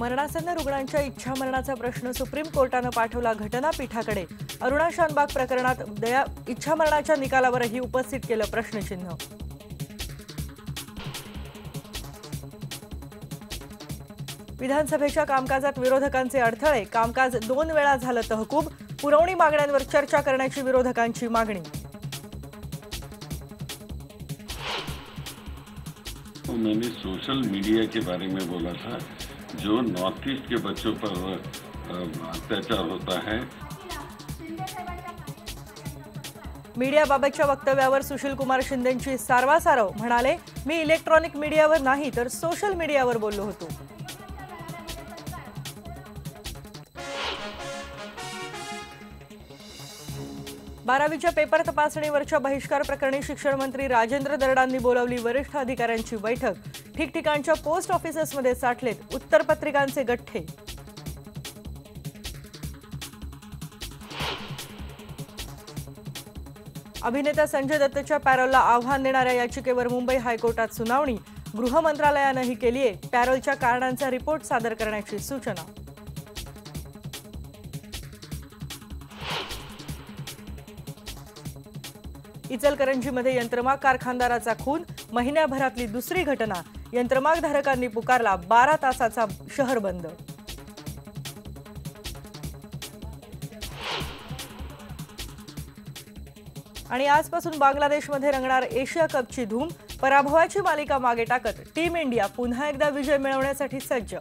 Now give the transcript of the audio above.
मरणासन्न रुग्णांच्या इच्छामरणाचा प्रश्न सुप्रीम कोर्टाने पाठवला घटनापीठाकडे। अरुणा शानबाग प्रकरणात इच्छामरणाच्या निकालावरही उपस्थित केलं प्रश्नचिन्ह। विधानसभेच्या कामकाजात विरोधकांचे अडथळे, कामकाज 2 वेळा झालं तहकूब। पुरवणी मागण्यांवर चर्चा करण्याची विरोधकांची मागणी। मैंने सोशल मीडिया के बारे में बोला था, जो नॉर्थ ईस्ट के बच्चों पर अत्याचार होता है। मीडियाबाबतच्या वक्तव्यावर सुशील कुमार शिंदेंची सारवासारव, म्हणाले मी इलेक्ट्रॉनिक मीडियावर नाही तर सोशल मीडियावर बोललो होतो। बारावीच्या पेपर तपासणीवरच्या बहिष्कार प्रकरणी शिक्षण मंत्री राजेंद्र दर्डांनी बोलावली वरिष्ठ अधिकाऱ्यांची बैठक। ठिकठिकाणच्या पोस्ट ऑफिसेसमध्ये साठलेत उत्तरपत्रिकांचे गठ्ठे। अभिनेता संजय दत्तच्या पॅरोलला आव्हान देणाऱ्या याचिकेवर मुंबई हायकोर्टात सुनावणी। गृह मंत्रालयानेही केली आहे पॅरोलच्या कारणांचा रिपोर्ट सादर करण्याची सूचना। इचलकरंजीमध्ये यंत्रमाग कारखानदाराचा खून, महिन्याभरातली दुसरी घटना। यंत्रमागधारकांनी पुकारला 12 तासाचा शहर बंद। आणि आजपासून बांगलादेशमध्ये रंगणार एशिया कपची धूम। पराभवाची मालिका मागे टाकत टीम इंडिया पुन्हा एकदा विजय मिळवण्यासाठी सज्ज।